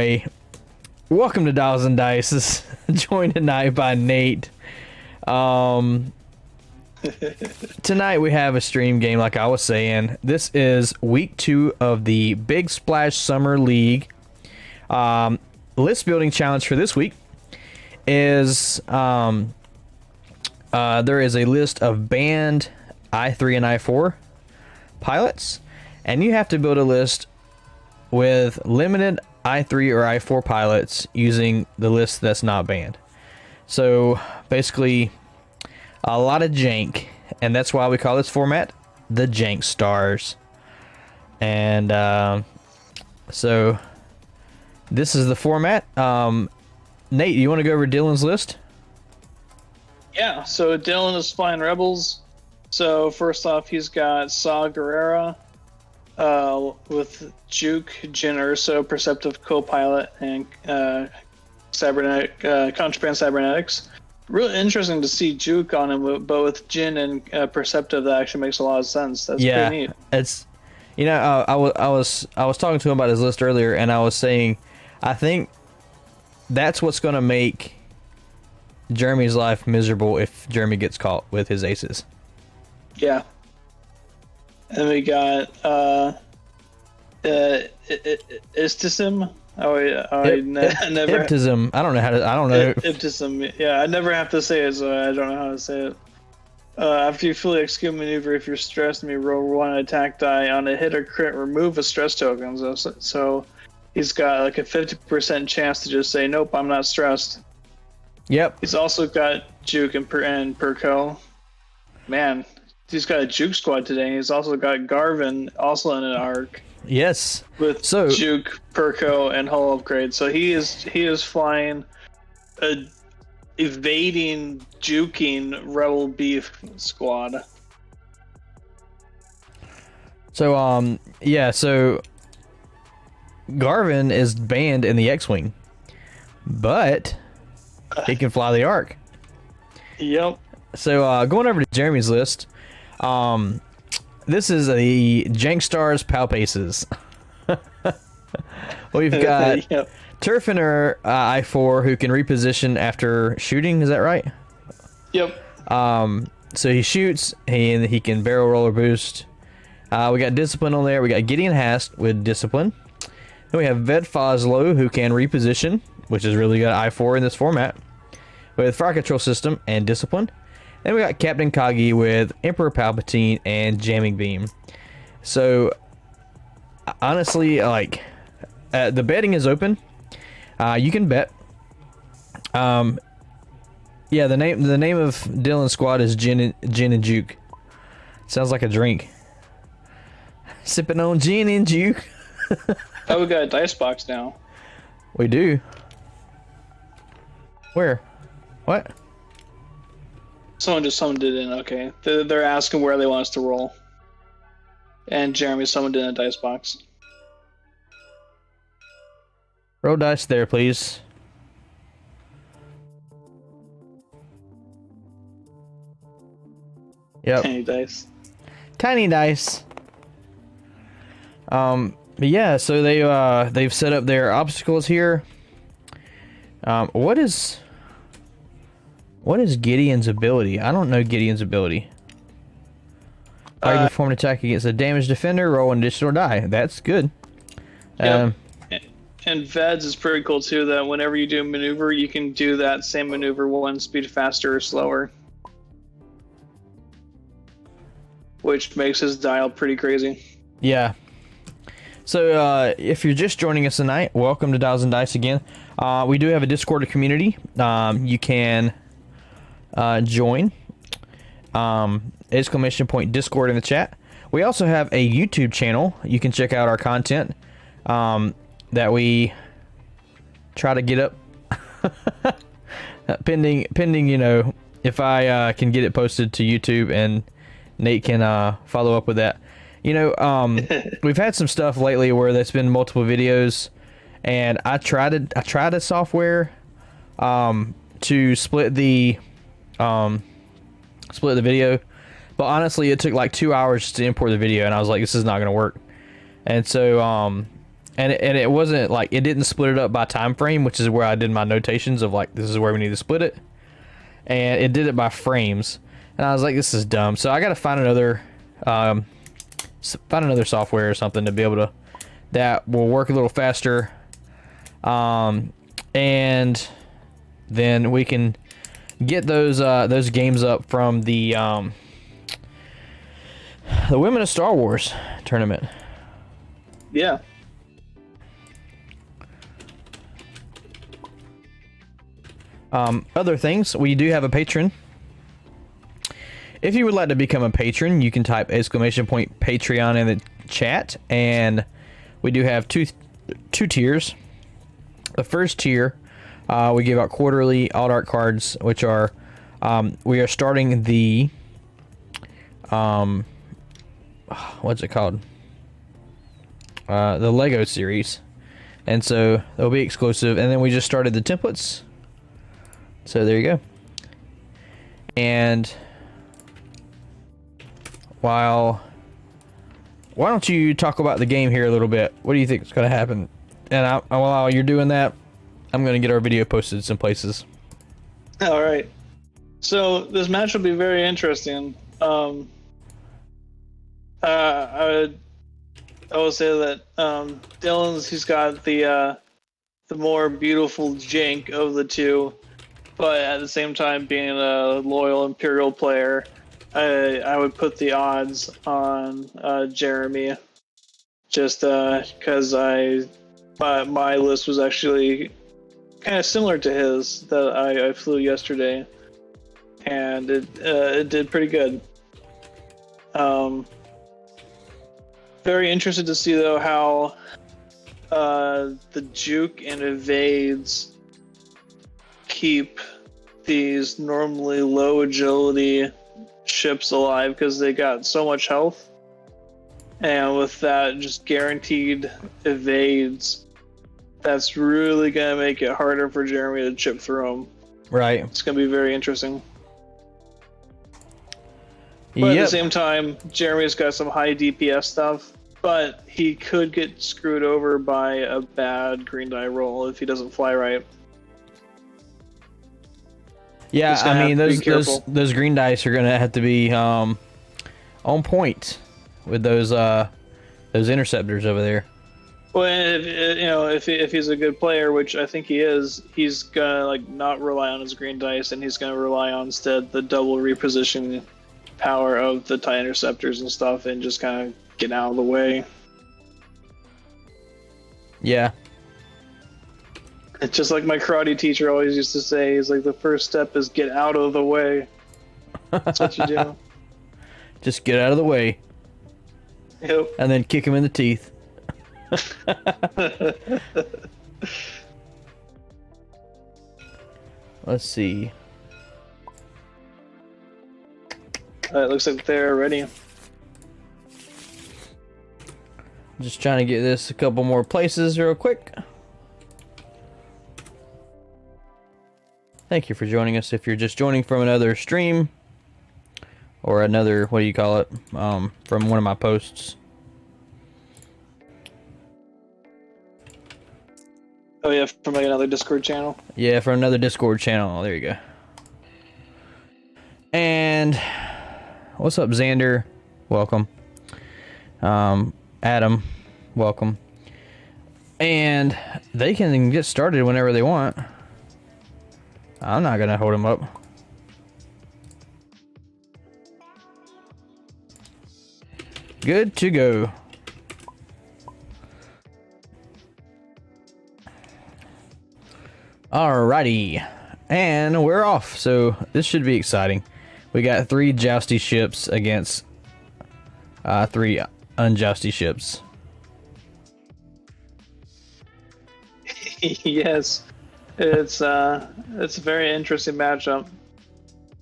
Hey, welcome to Dials and Dice. Joined tonight by Nate. Tonight we have a stream game, like I was saying. This is week 2 of the Big Splash Summer League. List building challenge for this week is there is a list of banned I3 and I4 pilots, and you have to build a list with limited I3 or I4 pilots using the list that's not banned. So basically a lot of jank, and that's why we call this format the Jank Stars. And so this is the format. Nate, you want to go over Dylan's list? Yeah, so Dylan is flying Rebels. So first off, he's got Saw Gerrera with Juke, Jin Urso, Perceptive Co-Pilot, and Contraband Cybernetics. Really interesting to see Juke on him, but with Jin and Perceptive, that actually makes a lot of sense. That's pretty neat. It's, you know, I was talking to him about his list earlier, and I was saying, I think that's what's going to make Jeremy's life miserable if Jeremy gets caught with his aces. Yeah. And we got Istisim. Iptism. I don't know. Iptism. Yeah, I never have to say it, so I don't know how to say it. After you fully execute maneuver, if you're stressed, you may roll 1 attack die. On a hit or crit, remove a stress token. So he's got like a 50% chance to just say, nope, I'm not stressed. Yep. He's also got Juke and Perco. Man, he's got a Juke squad today. He's also got Garvin also in an arc. Yes. With Juke, Perco, and hull upgrade. So he is flying a evading, juking Rebel Beef squad. So so Garvin is banned in the X-Wing, but he can fly the Arc. Yep. So going over to Jeremy's list, this is the Jank Stars Palpaces. We've got Yep. Turfiner I4 who can reposition after shooting. Is that right? Yep. So he shoots and he can barrel roller boost. We got Discipline on there. We got Gideon Hast with Discipline. Then we have Ved Foslo who can reposition, which is really good I4 in this format, with Fire Control System and Discipline. Then we got Captain Kagi with Emperor Palpatine and Jamming Beam. So honestly, like the betting is open. You can bet. Yeah, the name of Dylan's squad is Gin and Juke. Sounds like a drink. Sipping on gin and juke. Oh, we got a dice box now. We do. Where? What? Someone just summoned it in. Okay, they're asking where they want us to roll. And Jeremy summoned in a dice box. Roll dice there, please. Yep. Tiny dice. Tiny dice. But yeah, so they've set up their obstacles here. What is Gideon's ability? I don't know Gideon's ability. You perform an attack against a damaged defender, roll an additional die. That's good. Yep. And Veds is pretty cool too, that whenever you do a maneuver, you can do that same maneuver 1 speed faster or slower. Which makes his dial pretty crazy. Yeah. So if you're just joining us tonight, welcome to Dials and Dice again. We do have a Discord community. You can join. Exclamation point Discord in the chat. We also have a YouTube channel. You can check out our content that we try to get up. pending, you know, if I can get it posted to YouTube and Nate can follow up with that. You know, we've had some stuff lately where there's been multiple videos, and I tried a software to split the video, but honestly it took like 2 hours to import the video, and I was like, this is not gonna work. And so and it wasn't like it didn't split it up by time frame, which is where I did my notations of like this is where we need to split it, and it did it by frames, and I was like, this is dumb. So I got to find another software or something to be able to that will work a little faster, and then we can get those games up from the Women of Star Wars tournament. Yeah. Other things, we do have a patron. If you would like to become a patron, you can type !Patreon in the chat, and we do have two tiers. The first tier, we give out quarterly alt art cards, which are we are starting the what's it called? The Lego series, and so they'll be exclusive. And then we just started the templates, so there you go. And why don't you talk about the game here a little bit? What do you think is going to happen? And while you're doing that, I'm going to get our video posted some places. All right. So this match will be very interesting. I will say that he's got the more beautiful Jank of the two, but at the same time, being a loyal Imperial player, I would put the odds on Jeremy, just because my list was actually kind of similar to his that I flew yesterday, and it did pretty good. Very interested to see though how the juke and evades keep these normally low agility ships alive, because they got so much health, and with that just guaranteed evades, that's really gonna make it harder for Jeremy to chip through them. Right. It's gonna be very interesting. But at the same time, Jeremy's got some high DPS stuff, but he could get screwed over by a bad green die roll if he doesn't fly right. Yeah, I mean those green dice are gonna have to be on point with those interceptors over there. Well, if he's a good player, which I think he is, he's gonna like not rely on his green dice, and he's gonna rely on instead the double repositioning power of the TIE interceptors and stuff, and just kind of get out of the way. Yeah. It's just like my karate teacher always used to say, he's like, the first step is get out of the way. That's what you do. Just get out of the way. Yep. And then kick him in the teeth. Let's see. It looks like they're ready. Just trying to get this a couple more places real quick. Thank you for joining us. If you're just joining from another stream or another, what do you call it, from one of my posts. Oh yeah, from like another Discord channel. Yeah, from another Discord channel. There you go. And what's up, Xander? Welcome. Adam, welcome. And they can get started whenever they want. I'm not gonna hold them up. Good to go. Alrighty, and we're off. So this should be exciting. We got 3 jousty ships against 3 unjousty ships. Yes, it's a very interesting matchup.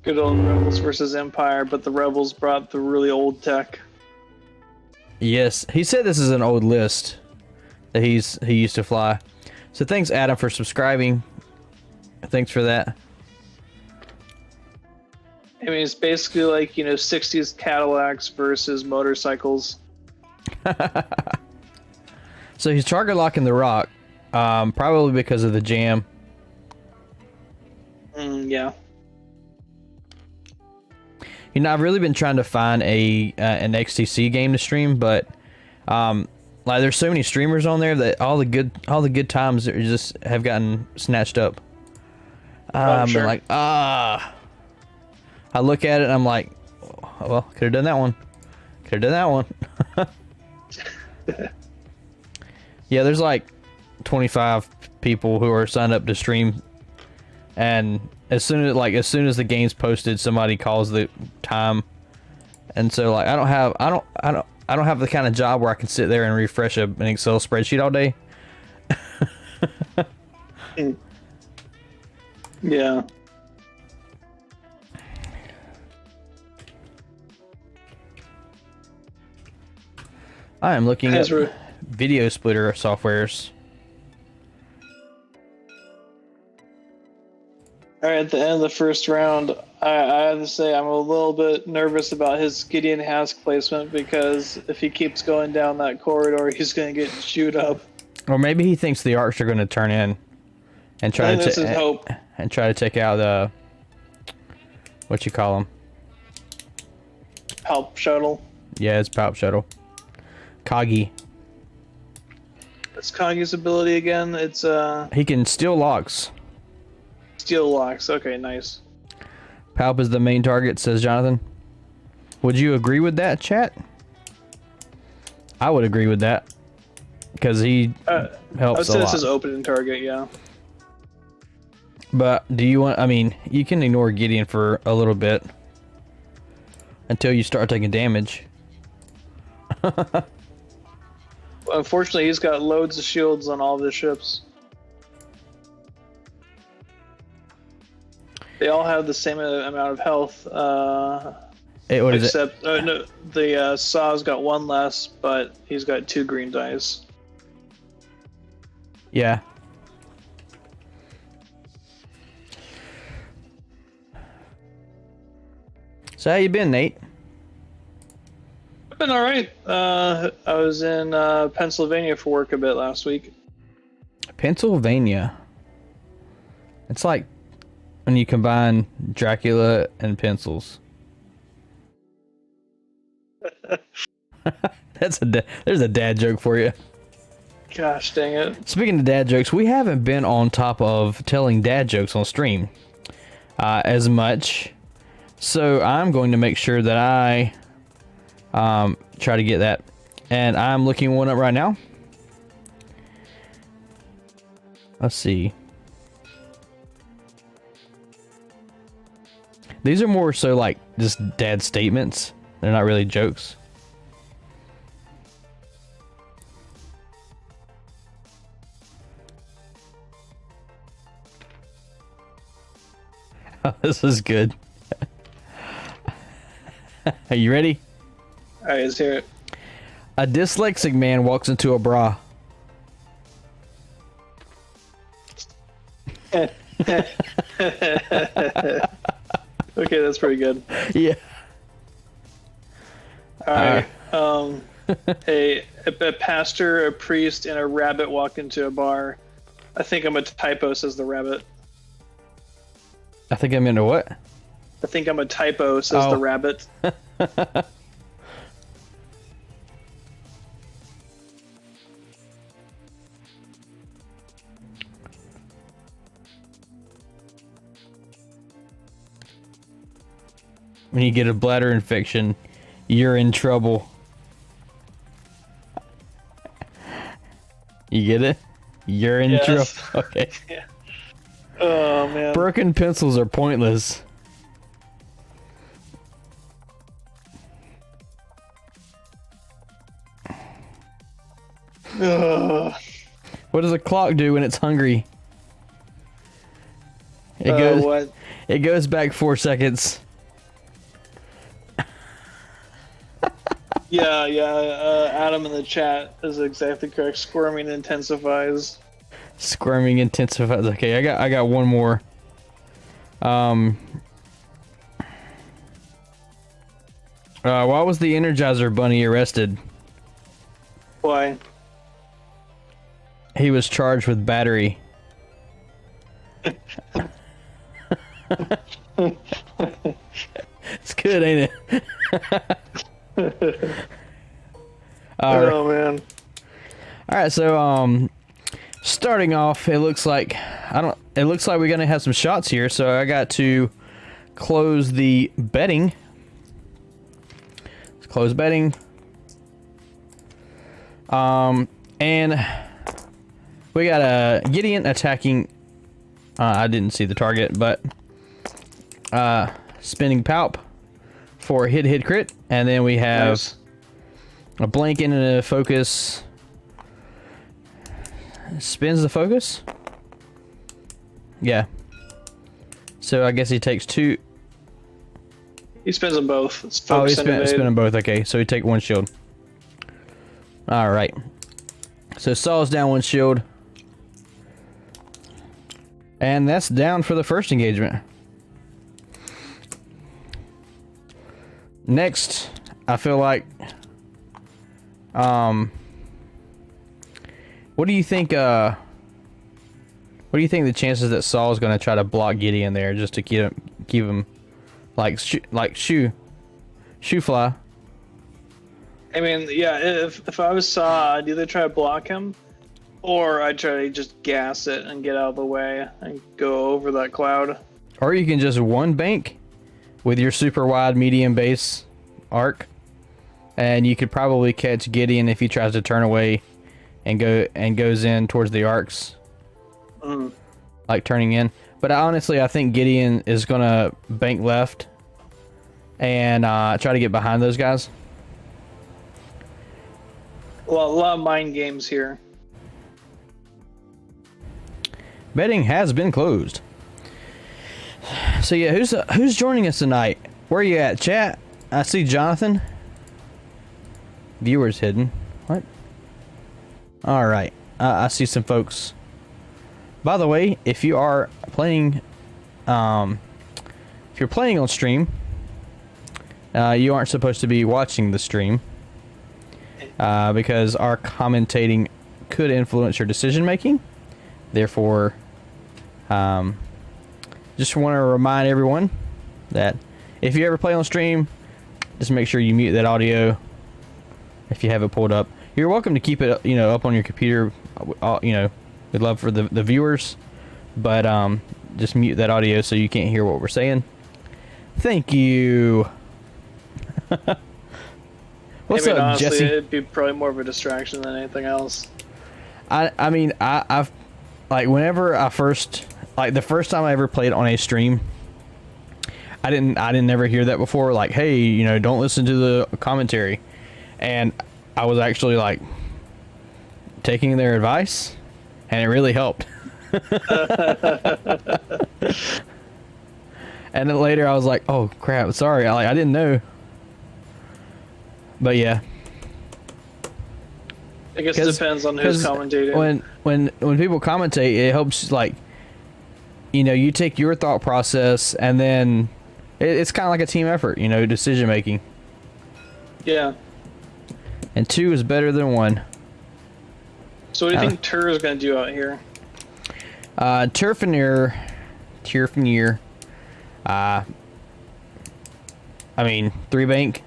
Good old Rebels versus Empire, but the Rebels brought the really old tech. Yes, he said this is an old list that he used to fly. So thanks, Adam, for subscribing. Thanks for that. I mean, it's basically like, 60s Cadillacs versus motorcycles. So he's target locking the rock, probably because of the jam. Yeah. You know, I've really been trying to find an XTC game to stream, but like there's so many streamers on there that all the good times are just have gotten snatched up. Sure. Like I look at it and I'm like, well, could have done that one. Could have done that one. Yeah, there's like 25 people who are signed up to stream, and as soon as the game's posted, somebody calls the time, and so like I don't have the kind of job where I can sit there and refresh an Excel spreadsheet all day. Yeah. I am looking at video splitter softwares. All right, at the end of the first round, I have to say I'm a little bit nervous about his Gideon Hask placement, because if he keeps going down that corridor, he's going to get chewed up. Or maybe he thinks the arcs are going to turn in and try to take out the what you call them? Palp shuttle. Yeah, it's Palp shuttle. Kagi. It's Kagi's ability again. It's he can steal locks. Steel locks. Okay, nice. Palp is the main target, says Jonathan. Would you agree with that, chat? I would agree with that, because he helps I would say a lot. this is opening target, yeah. But do you want? I mean, you can ignore Gideon for a little bit until you start taking damage. Unfortunately, he's got loads of shields on all of his ships. They all have the same amount of health. What is it? Except, no, the Saw's got one less, but he's got 2 green dice. Yeah. So how you been, Nate? I've been all right. I was in Pennsylvania for work a bit last week. Pennsylvania. It's like when you combine Dracula and pencils. There's a dad joke for you. Gosh dang it. Speaking of dad jokes, we haven't been on top of telling dad jokes on stream as much. So I'm going to make sure that I try to get that. And I'm looking one up right now. Let's see. These are more so like just dad statements. They're not really jokes. Oh, this is good. Are you ready? All right, let's hear it. A dyslexic man walks into a bra. Okay, that's pretty good. Yeah. All right. A pastor, a priest, and a rabbit walk into a bar. I think I'm a typo, says the rabbit. I think I'm into what? I think I'm a typo, says the rabbit. When you get a bladder infection, you're in trouble. You get it? You're in trouble. Okay. Yeah. Oh, man. Broken pencils are pointless. Ugh. What does a clock do when it's hungry? What? It goes back 4 seconds. Yeah. Adam in the chat is exactly correct. Squirming intensifies. Squirming intensifies. Okay, I got one more. Why was the Energizer Bunny arrested? Why? he was charged with battery. It's good, ain't it? Oh man. All right, so starting off, it looks like we're gonna have some shots here. So I got to close the betting. Let's close betting. And we got a Gideon attacking. I didn't see the target, but spinning palp for hit crit, and then we have Nice. a blank in a focus. Spins the focus. Yeah. So I guess he takes 2. He spins them both. It's Oh, focus he's and evade. spinning both. Okay, so he take 1 shield. All right. So Saul's down 1 shield. And that's down for the first engagement. Next, I feel like, what do you think? What do you think the chances that Saul's going to try to block Gideon there just to keep him like shoe fly? I mean, yeah. If I was Saw, I'd either try to block him, or I'd try to just gas it and get out of the way and go over that cloud. Or you can just one bank with your super wide medium base arc, and you could probably catch Gideon if he tries to turn away and goes in towards the arcs, like turning in. But honestly, I think Gideon is gonna bank left and try to get behind those guys. Well, a lot of mind games here. Betting has been closed. So yeah, who's joining us tonight? Where are you at, chat? I see Jonathan. Viewers hidden. What? All right. I see some folks. By the way, if you are playing, if you're playing on stream, you aren't supposed to be watching the stream because our commentating could influence your decision making. Therefore, just want to remind everyone that if you ever play on stream, just make sure you mute that audio if you have it pulled up. You're welcome to keep it, up on your computer. We'd love for the viewers, but just mute that audio so you can't hear what we're saying. Thank you. What's up, honestly, Jesse? It'd be probably more of a distraction than anything else. I mean, I've like whenever I first, like the first time I ever played on a stream, I didn't never hear that before. Like, hey, don't listen to the commentary, and I was actually like taking their advice, and it really helped. And then later I was like, oh crap, sorry, I didn't know. But yeah. I guess it depends on who's commentating. When people commentate, it helps, like, you take your thought process and then it's kind of like a team effort, decision making. Yeah. And 2 is better than 1. So what do you think Tur is going to do out here? Turfinier. I mean, 3 bank.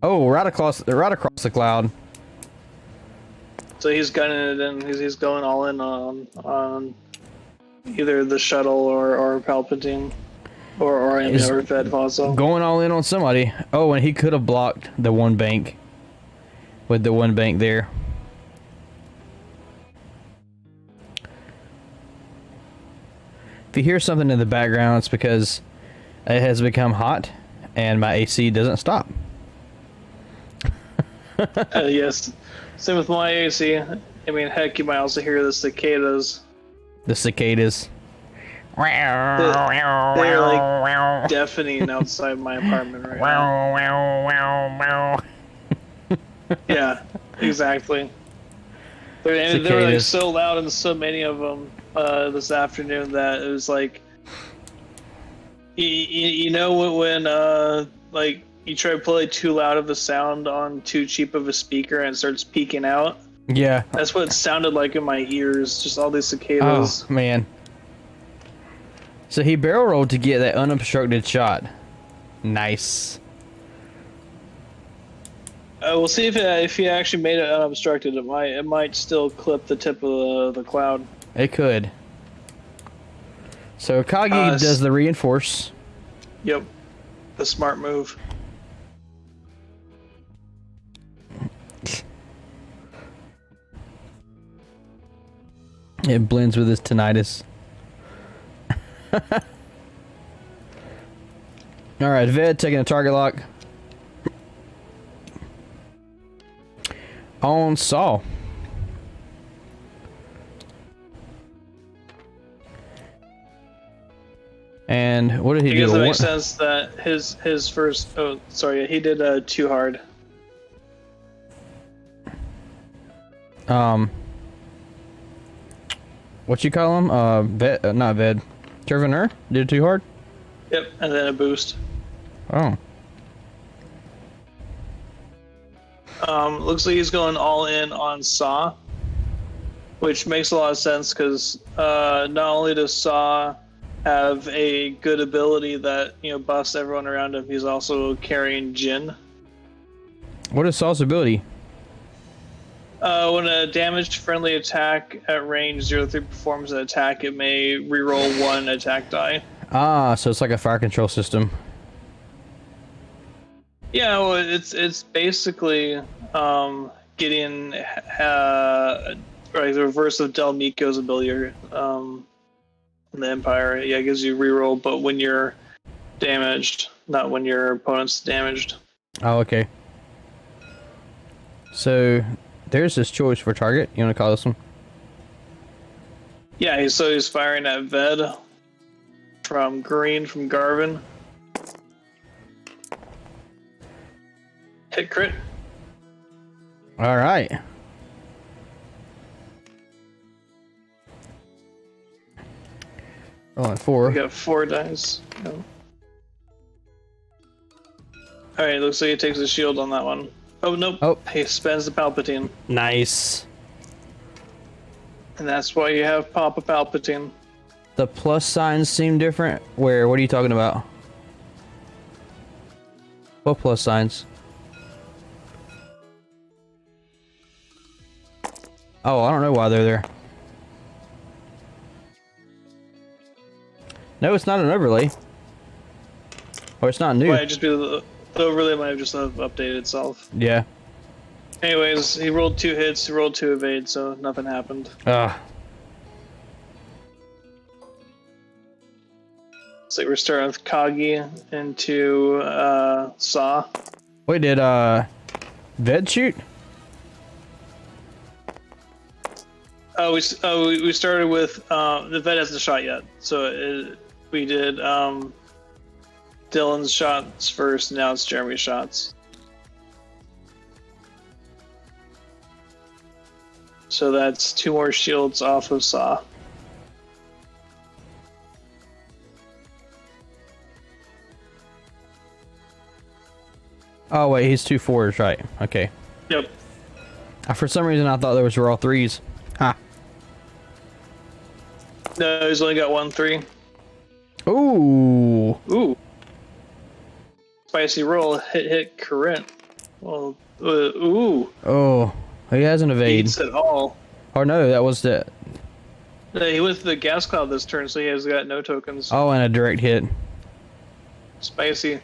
Oh, right across the cloud. So he's gunning it in. He's going all in on either the shuttle or Palpatine or Fed Fossil. Going all in on somebody. Oh, and he could have blocked the 1 bank with the 1 bank there. If you hear something in the background, it's because it has become hot and my AC doesn't stop. Yes. Same with my AC. I mean, heck, you might also hear the cicadas. The cicadas. They're like deafening outside my apartment right now. Yeah, exactly. They were like so loud and so many of them this afternoon that it was like, when like you try to play too loud of a sound on too cheap of a speaker and it starts peaking out. Yeah. That's what it sounded like in my ears. Just all these Oh, cicadas. man. So he barrel rolled to get that unobstructed shot. Nice. We'll see if he actually made it unobstructed. It might still clip the tip of the cloud. It could. So Kagi does the reinforce. Yep, the smart move. It blends with his tinnitus. Alright, Ved taking a target lock. On Saw. And what did he do? I guess it makes sense that his first. Oh, sorry, he did too hard. What you call him? Ved, not Ved. Tervener? Did it too hard? Yep, and then a boost. Oh. Looks like he's going all in on Saw, which makes a lot of sense because not only does Saw have a good ability that buffs everyone around him, he's also carrying Jin. What is Saw's ability? When a damaged friendly attack at range 0-3 performs an attack, it may reroll one attack die. Ah, so it's like a fire control system. Yeah, well, it's basically getting the reverse of Del Miko's ability in the Empire. Yeah, it gives you reroll, but when you're damaged, not when your opponent's damaged. Oh, okay. So there's this choice for target. You want to call this one? Yeah, he's firing at Ved from green from Garvin. Hit crit. All right. Rolling 4. We got 4 dice. Yeah. Alright, looks like he takes a shield on that one. Oh, nope. Oh. He spends the Palpatine. Nice. And that's why you have Papa Palpatine. The plus signs seem different. Where? What are you talking about? What plus signs? Oh, I don't know why they're there. No, it's not an overlay. Or it's not new. Might just be the overlay might have just have updated itself. Yeah. Anyways, he rolled 2 hits, he rolled 2 evades, so nothing happened. So we're starting with Kagi into Saw. Wait, did Ved shoot? We started with the vet hasn't shot yet, so we did Dylan's shots first. Now it's Jeremy's shots. So that's 2 more shields off of Saw. Oh wait, he's 2 4s, right? Okay. Yep. For some reason, I thought those were all 3s. Ha. No, he's only got 1 3. Ooh. Ooh. Spicy roll. Hit crit. Well, ooh. Oh, he has an evade. Beats it all. Oh no, that was the. No, he went for the gas cloud this turn, so he has got no tokens. Oh, and a direct hit. Spicy.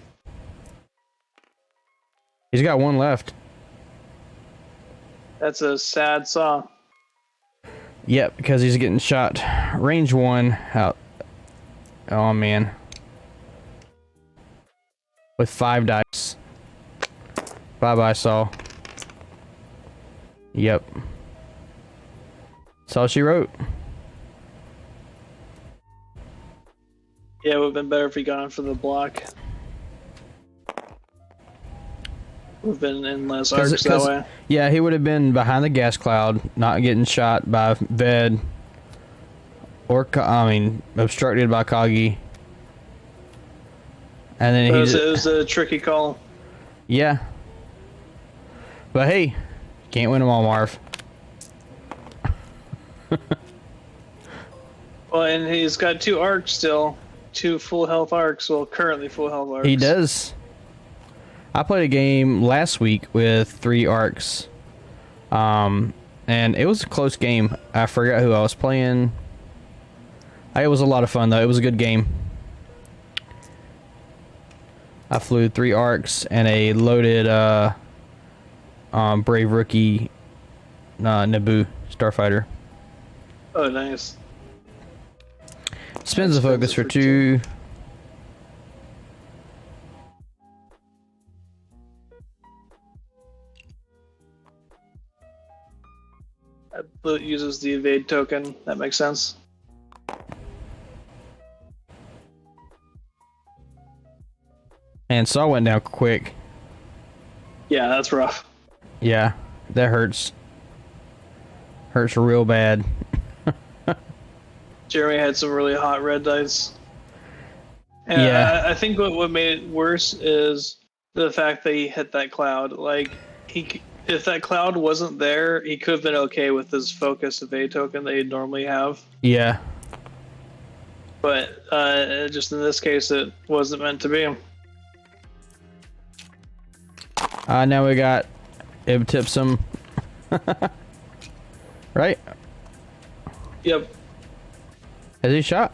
He's got 1 left. That's a sad Saw. Yep, because he's getting shot. Range 1 out. Oh man. With 5 dice. Bye bye, Saw. Yep. That's all she wrote. Yeah, it would have been better if he got on for the block. We've been in less arcs that way. Yeah, he would have been behind the gas cloud, not getting shot by Ved. Or, obstructed by Kagi. And then it was a tricky call. Yeah. But hey, can't win them all, Marv. Well, and he's got 2 arcs still. 2 full health arcs. Well, currently full health arcs. He does. I played a game last week with 3 arcs. And it was a close game. I forgot who I was playing. It was a lot of fun, though. It was a good game. I flew 3 arcs and a loaded Brave Rookie Naboo Starfighter. Oh, nice. Spins the focus for 2. Blue uses the evade token. That makes sense. And Saw went down quick. Yeah, that's rough. Yeah, that hurts. Hurts real bad. Jeremy had some really hot red dice. And Yeah. I think what made it worse is the fact that he hit that cloud. Like, if that cloud wasn't there, he could have been okay with his focus evade token that he'd normally have. Yeah. But just in this case, it wasn't meant to be. Now we got Ib Tipsum. Right? Yep. Has he shot?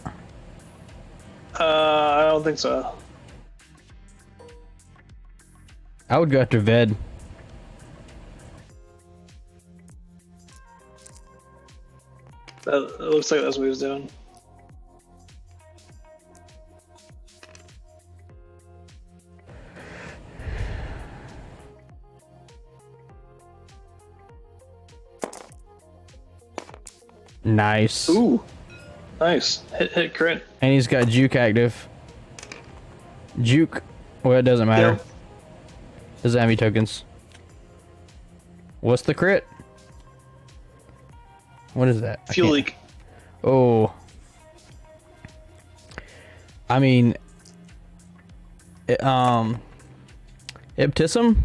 I don't think so. I would go after Ved. It looks like that's what he was doing. Nice. Ooh. Nice. Hit crit. And he's got Juke active. Juke. Well, it doesn't matter. Yep. Doesn't have any tokens. What's the crit? What is that? Fuel leak. Oh. I mean, Ibtisum?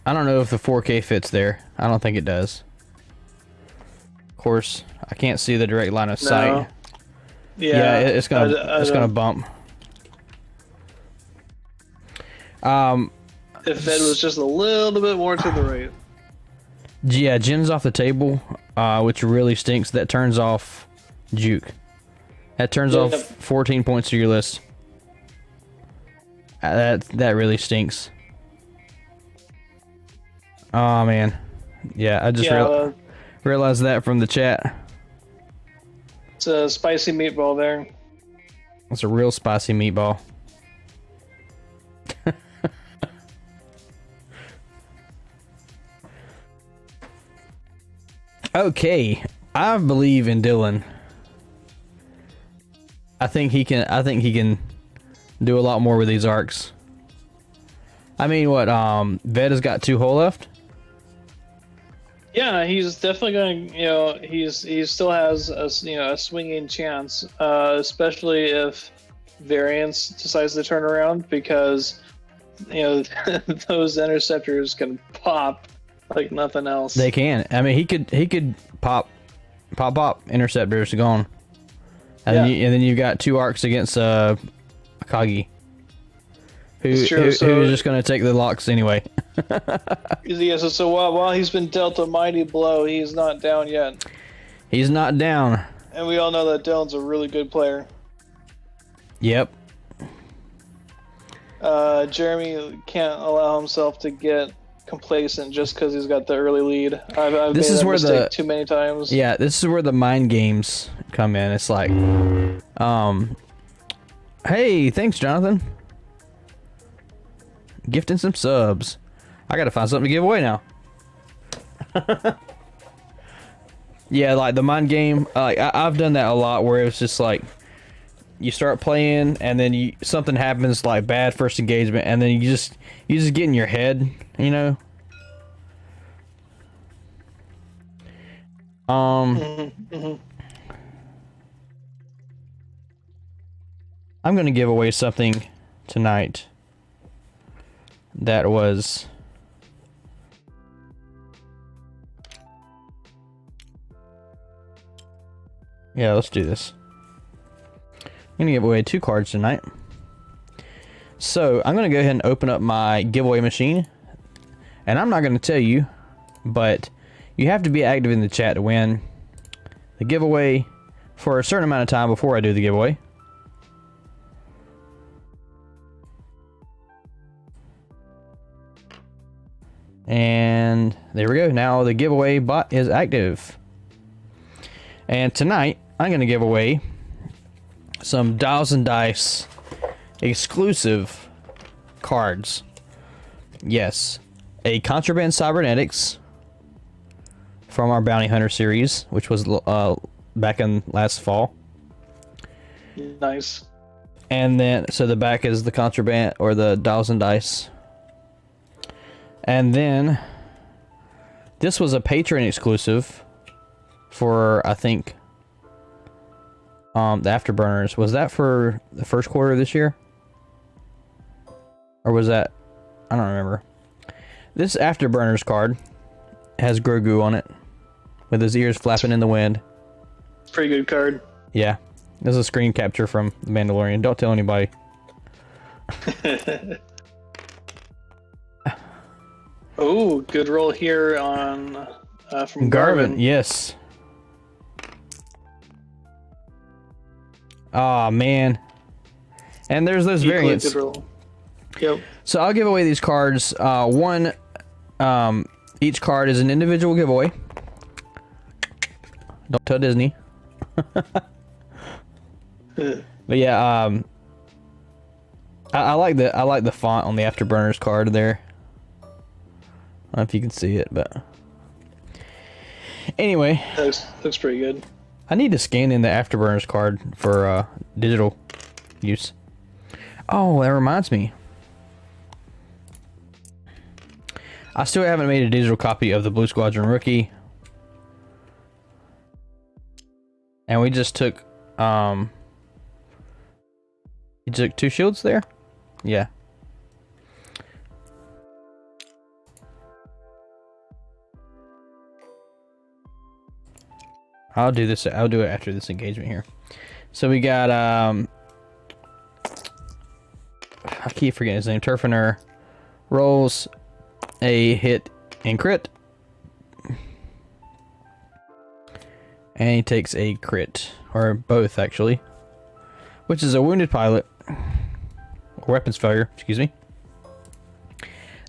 I don't know if the 4K fits there. I don't think it does. Of course, I can't see the direct line of sight. Yeah, it's gonna bump. If Ved was just a little bit more to the right. Yeah, Jin's off the table, which really stinks. That turns off Juke. That turns off 14 points to your list. That really stinks. Oh man, yeah, I just realized that from the chat. It's a spicy meatball there. It's a real spicy meatball. Okay, I believe in Dylan. I think he can do a lot more with these arcs. I mean, what? Ved has got 2 hull left. Yeah, he's definitely going. He still has a swinging chance, especially if Variance decides to turn around, because those interceptors can pop like nothing else. They can. I mean, he could pop interceptors gone, and then you've got 2 arcs against Akagi, who's just going to take the locks anyway. Yeah, so while he's been dealt a mighty blow, he's not down yet. He's not down. And we all know that Dylan's a really good player. Yep. Jeremy can't allow himself to get complacent just because he's got the early lead. I've This made is that where mistake too many times. Yeah, this is where the mind games come in. It's like, hey, thanks, Jonathan. Gifting some subs. I gotta find something to give away now. Yeah, like the mind game. Like I've done that a lot, where it's just like you start playing and then something happens, like bad first engagement, and then you just get in your head, you know. I'm gonna give away something tonight. that was... Yeah, let's do this. I'm going to give away 2 cards tonight. So, I'm going to go ahead and open up my giveaway machine. And I'm not going to tell you, but you have to be active in the chat to win the giveaway for a certain amount of time before I do the giveaway. And there we go. Now the giveaway bot is active. And tonight, I'm going to give away some Dials and Dice exclusive cards. Yes. A Contraband Cybernetics from our Bounty Hunter series, which was back in last fall. Nice. And then, so the back is the Contraband, or the Dials and Dice. And then, this was a Patreon exclusive for, I think, the Afterburners. Was that for the first quarter of this year? Or was that... I don't remember. This Afterburners card has Grogu on it, with his ears flapping in the wind. Pretty good card. Yeah. This is a screen capture from The Mandalorian. Don't tell anybody. Oh, good roll here on from Garvin. Garvin. Yes. Aw, man. And there's those Equally variants. good roll. Yep. So I'll give away these cards. Each card is an individual giveaway. Don't tell Disney. But yeah, I like the font on the Afterburners card there. I don't know if you can see it, but anyway, looks pretty good. I need to scan in the Afterburners card for digital use. Oh, that reminds me. I still haven't made a digital copy of the Blue Squadron Rookie. And we just took, you took 2 shields there? Yeah. I'll do this, I'll do it after this engagement here. So we got, I keep forgetting his name, Turfiner rolls a hit and crit. And he takes a crit, or both actually, which is a wounded pilot, or weapons failure, excuse me.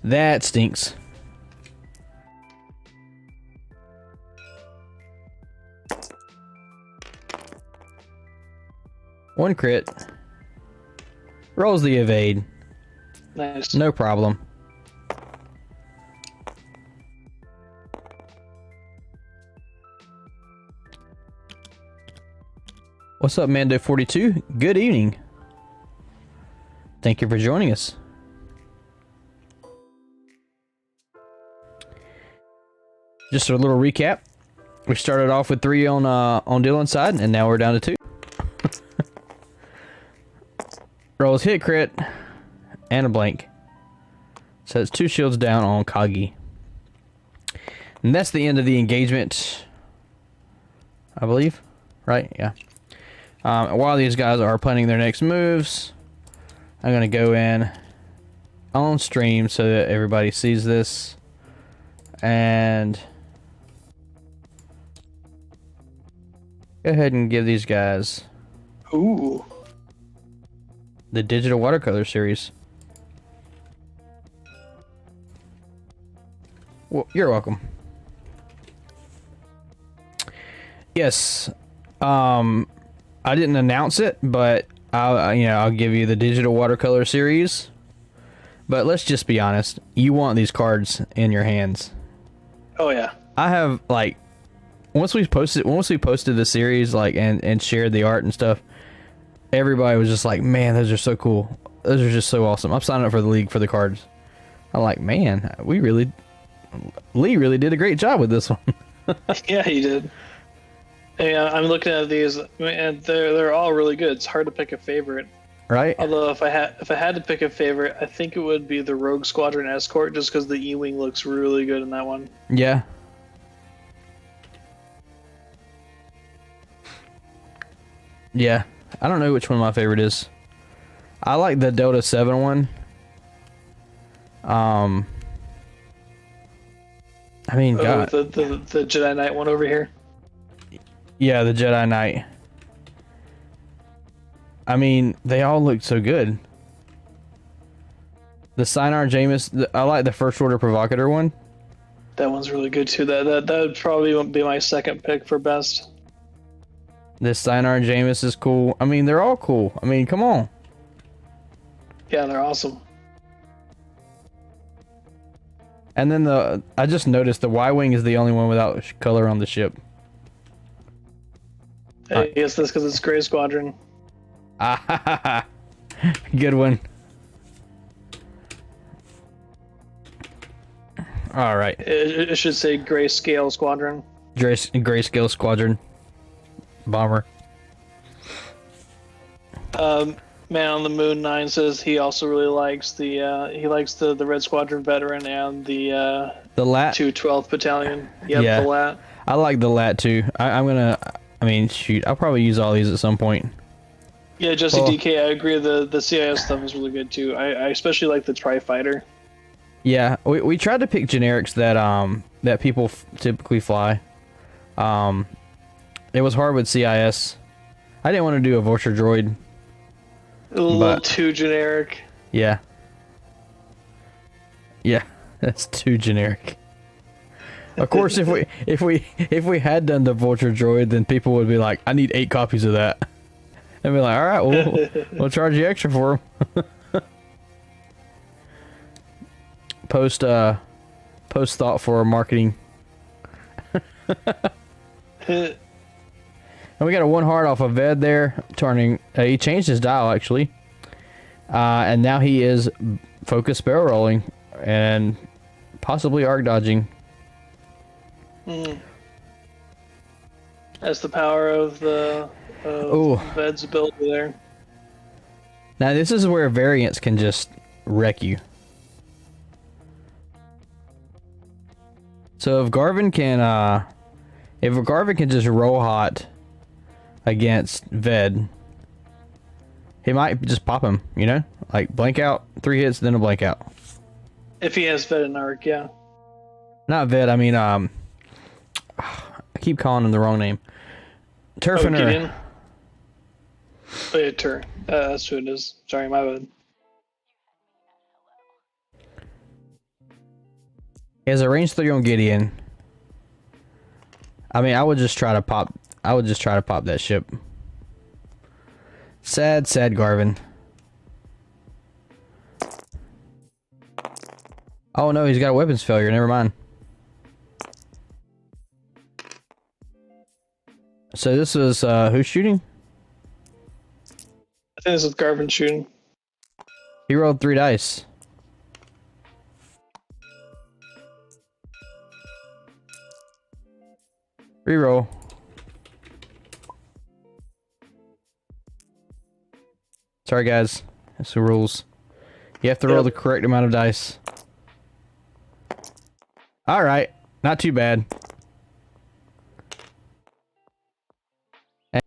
That stinks. One crit. Rolls the evade. Nice. No problem. What's up, Mando42? Good evening. Thank you for joining us. Just a little recap. We started off with 3 on Dylan's side, and now we're down to 2. Rolls hit crit and a blank. So it's 2 shields down on Kagi. And that's the end of the engagement, I believe. Right? Yeah. While these guys are planning their next moves, I'm going to go in on stream so that everybody sees this. And go ahead and give these guys Ooh. the digital watercolor series. Well, you're welcome. Yes. I didn't announce it, but I'll give you the digital watercolor series. But let's just be honest, you want these cards in your hands. Oh yeah. I have, like, once we posted the series, like, and shared the art and stuff, everybody was just like, man, those are so cool. Those are just so awesome. I'm signing up for the league for the cards. I'm like, man, Lee really did a great job with this one. Yeah, he did. Yeah, I'm looking at these, and they're all really good. It's hard to pick a favorite. right? Although if I had to pick a favorite, I think it would be the Rogue Squadron Escort, just because the E-wing looks really good in that one. Yeah. Yeah. I don't know which one my favorite is. I like the Delta 7 one. I mean, God. The Jedi Knight one over here. Yeah, the Jedi Knight. I mean, they all look so good. The Sinar Jameis, I like the First Order Provocateur one. That one's really good too. That would probably be my second pick for best. This Sinar Jameis is cool. I mean, they're all cool. I mean, come on. Yeah, they're awesome. And then I just noticed the Y-Wing is the only one without color on the ship. I guess that's because it's Gray Squadron. Ah, good one. All right. It should say Grayscale Squadron. Grayscale Squadron. Bomber. Man on the Moon 9 says he also really likes the Red Squadron veteran and the LAT 212th Battalion. Yep, Yeah. the LAT. I like the LAT too. I mean, shoot, I'll probably use all these at some point. Yeah, Jesse DK, I agree. The CIS stuff is really good too. I especially like the Tri-Fighter. Yeah, we tried to pick generics that people typically fly. It was hard with CIS. I didn't want to do a Vulture droid. A little too generic. Yeah. Yeah, that's too generic. Of course, if we had done the Vulture droid, then people would be like, "I need 8 copies of that," and be like, "All right, we'll charge you extra for them." Post thought for marketing. And we got a 1 heart off of Ved there, turning. He changed his dial actually, and now he is focus barrel rolling and possibly arc dodging. That's the power of Ved's ability there. Now this is where variants can just wreck you. So if Garvin can just roll hot against Ved, he might just pop him, you know? Like blank out, 3 hits, then a blank out. If he has Ved and arc, yeah. Not Ved, I mean, I keep calling him the wrong name. Turfiner. Oh yeah, Tur. That's who it is. Sorry, my bad. He has a range 3 on Gideon. I mean, I would just try to pop that ship. Sad Garvin. Oh no, he's got a weapons failure. Never mind. So this was who's shooting? I think this is Garvin shooting. He rolled 3 dice. Reroll. Sorry guys, that's the rules. You have to roll the correct amount of dice. Alright, not too bad.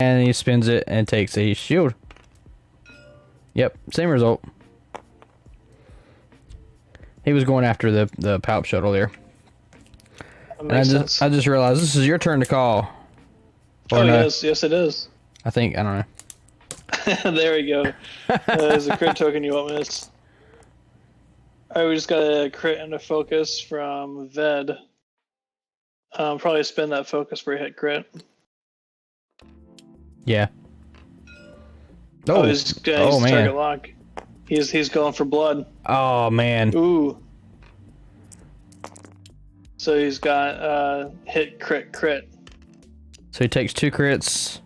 And he spins it and takes a shield. Yep, same result. He was going after the Palp shuttle there. And I just realized this is your turn to call. Or no? Yes it is. I think, I don't know. There we go. There's a crit token you won't miss. Alright, we just got a crit and a focus from Ved. Probably spend that focus for a hit crit. Yeah. He's target lock. He's going for blood. Oh man. Ooh. So he's got hit crit. So he takes 2 crits,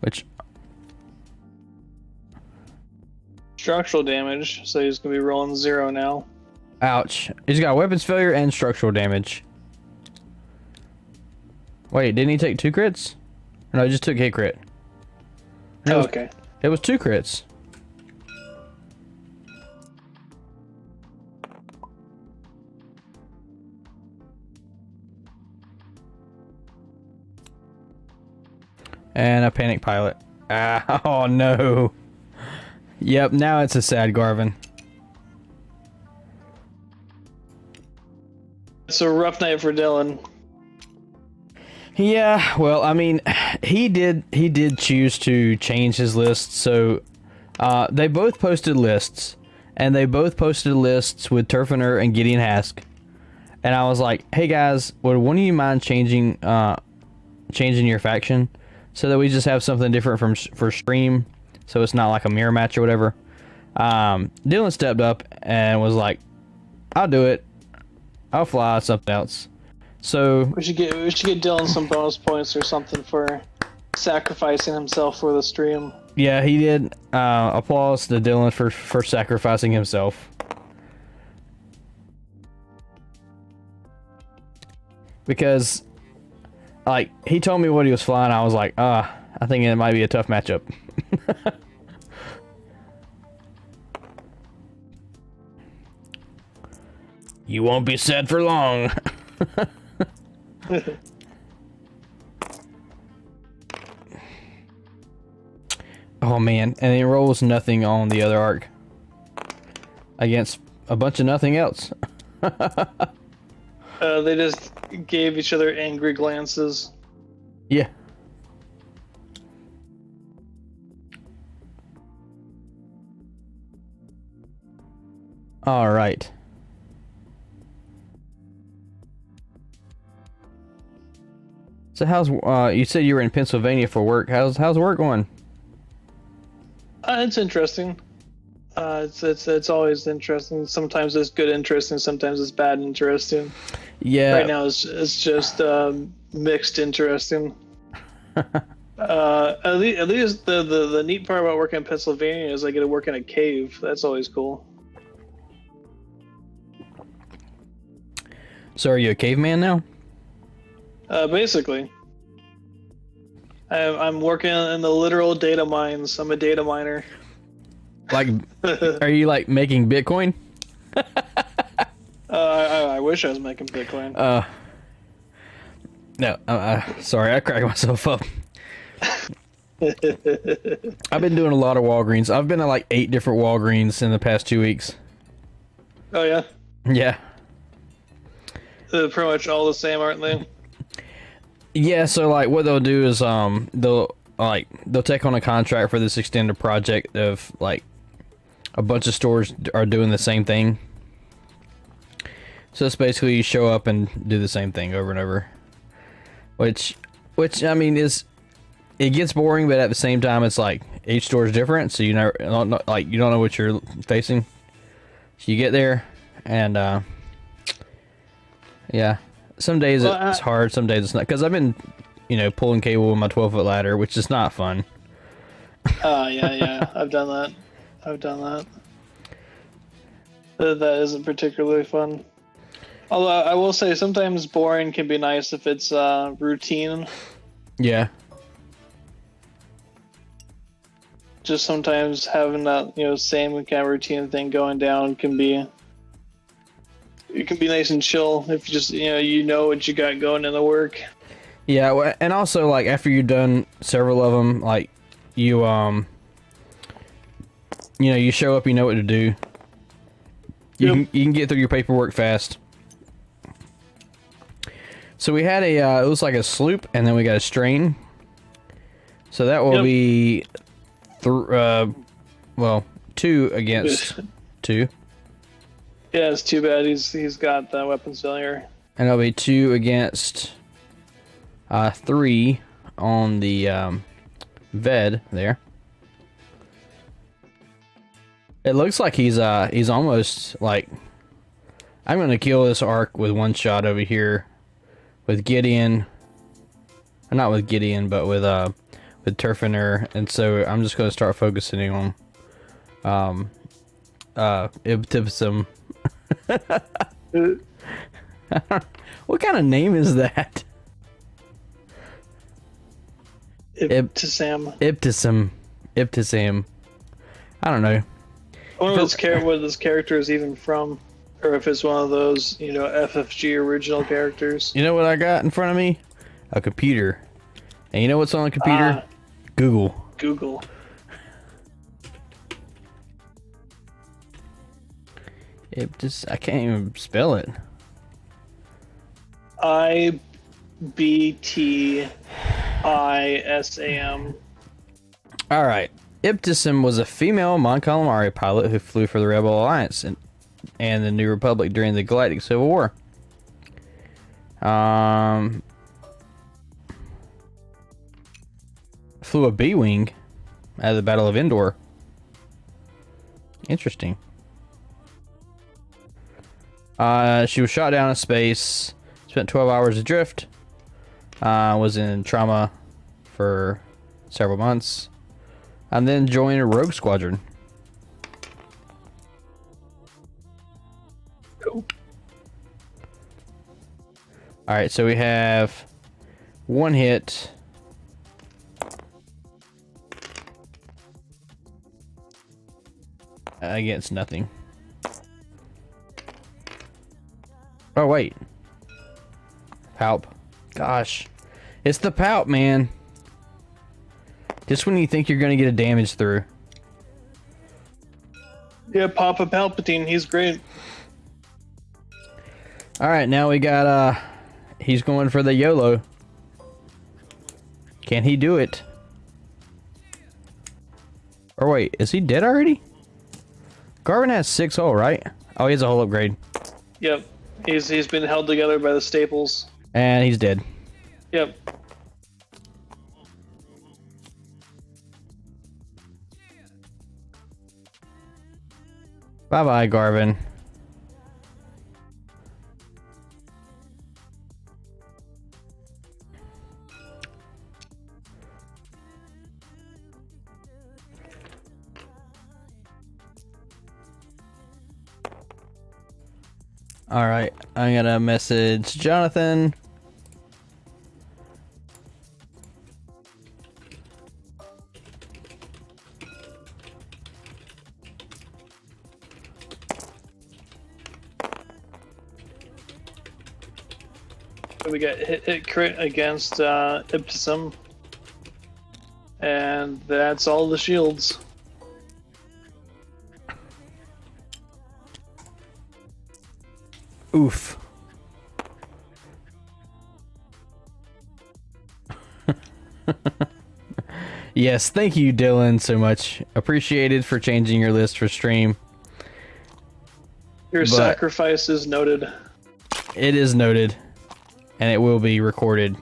which structural damage. So he's gonna be rolling 0 now. Ouch. He's got weapons failure and structural damage. Wait, didn't he take 2 crits? No, he just took hit crit. Okay. It was 2 crits. And a panic pilot. Ah, oh no. Yep, now it's a sad Garvin. It's a rough night for Dylan. Yeah, well, I mean, he did choose to change his list, so they both posted lists, and they both posted lists with Turfiner and Gideon Hask. And I was like, hey guys, would one of you mind changing your faction so that we just have something different for stream, so it's not like a mirror match or whatever? Dylan stepped up and was like, I'll do it. I'll fly something else. So we should get Dylan some bonus points or something for sacrificing himself for the stream. Yeah, he did. Applause to Dylan for sacrificing himself. Because, like, he told me what he was flying. I was like, I think it might be a tough matchup. You won't be sad for long. Oh man, and he rolls nothing on the other arc against a bunch of nothing else. They just gave each other angry glances. Yeah. All right. So how's you said you were in Pennsylvania for work? How's work going? It's interesting. It's always interesting. Sometimes it's good interesting. Sometimes it's bad interesting. Yeah. Right now it's just mixed interesting. At least the neat part about working in Pennsylvania is I get to work in a cave. That's always cool. So are you a caveman now? Basically. I'm working in the literal data mines. I'm a data miner. Like, are you like making Bitcoin? I wish I was making Bitcoin. No, sorry, I cracked myself up. I've been doing a lot of Walgreens. I've been at like 8 different Walgreens in the past 2 weeks. Oh yeah? Yeah. They're pretty much all the same, aren't they? Yeah, so like what they'll do is they'll take on a contract for this extended project of like a bunch of stores are doing the same thing. So it's basically you show up and do the same thing over and over. Which I mean it gets boring, but at the same time it's like each store is different, so you know you don't know what you're facing. So you get there and yeah. Some days it's hard, some days it's not. Because I've been, pulling cable with my 12-foot ladder, which is not fun. Yeah. I've done that. That isn't particularly fun. Although I will say sometimes boring can be nice if it's routine. Yeah. Just sometimes having that, same kind of routine thing going down can be... It can be nice and chill if you just you know what you got going in the work. Yeah, and also like after you've done several of them, like you you show up, you know what to do. You can get through your paperwork fast. So we had it was like a sloop, and then we got a strain. So that will be 2 against 2. Yeah, it's too bad he's got that weapons failure. And it'll be 2 against 3 on the Ved there. It looks like he's almost like I'm gonna kill this arc with one shot over here with Gideon. Not with Gideon, but with Turfiner, and so I'm just gonna start focusing on Ibtibsum. What kind of name is that? Ibtisam. Ibtisam. I don't know. I wonder what this character is even from, or if it's one of those, FFG original characters. You know what I got in front of me? A computer. And you know what's on the computer? Google. Google. I can't even spell it. IBTISAM. All right. Ibtisam was a female Mon Calamari pilot who flew for the Rebel Alliance and the New Republic during the Galactic Civil War. Flew a B-wing at the Battle of Endor. Interesting. She was shot down in space. Spent 12 hours adrift. Was in trauma for several months. And then joined a rogue squadron. Cool. Alright, so we have one hit. Against nothing. Oh, wait. Palp. Gosh. It's the Palp, man. Just when you think you're going to get a damage through. Yeah, Papa Palpatine, he's great. Alright, now we got, he's going for the YOLO. Can he do it? Or wait, is he dead already? Garvin has 6 hull, right? Oh, he has a hull upgrade. Yep. He's been held together by the staples. And he's dead. Yep. Bye-bye, Garvin. Alright, I'm gonna message Jonathan. We got hit crit against Ibtisam. And that's all the shields. Oof. Yes, thank you, Dylan, so much. Appreciated for changing your list for stream. Your sacrifice is noted. It is noted. And it will be recorded.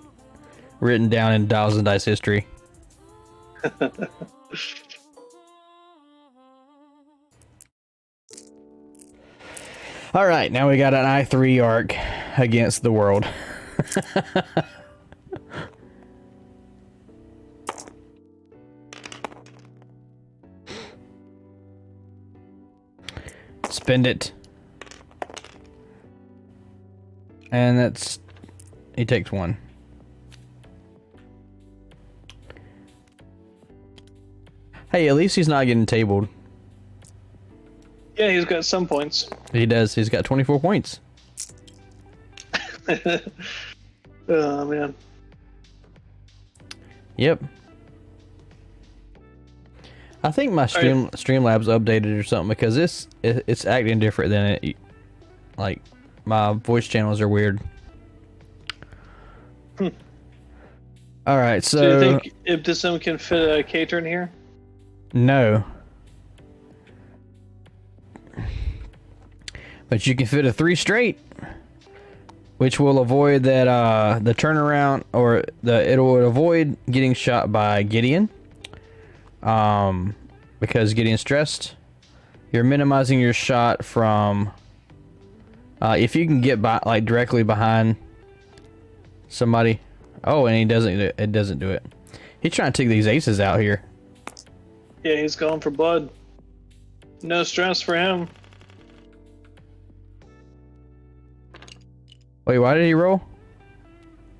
Written down in Dials and Dice history. Alright, now we got an I3 arc against the world. Spend it. And that's... he takes 1. Hey, at least he's not getting tabled. Yeah, he's got some points. He does. He's got 24 points. Oh, man. Yep. I think my Streamlabs updated or something because it's acting different than it. Like, my voice channels are weird. All right, so do you think Ibtisam can fit a K-turn here? No. But you can fit a 3 straight, which will avoid that the turnaround, or it will avoid getting shot by Gideon. Because Gideon's stressed. You're minimizing your shot from if you can get by, like, directly behind somebody. Oh, and it doesn't do it. He's trying to take these aces out here. Yeah, he's going for blood. No stress for him. Wait, why did he roll?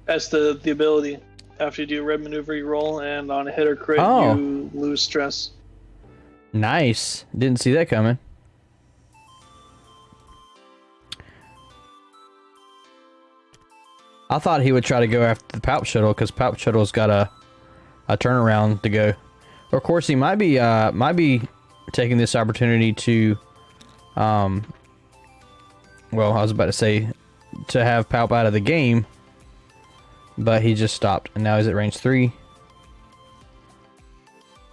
That's the ability. After you do a red maneuver, you roll, and on a hit or crit, you lose stress. Nice. Didn't see that coming. I thought he would try to go after the Palp Shuttle because Palp Shuttle's got a turnaround to go. Of course, he might be taking this opportunity to, well, I was about to say to have Palp out of the game, but he just stopped, and now he's at range 3.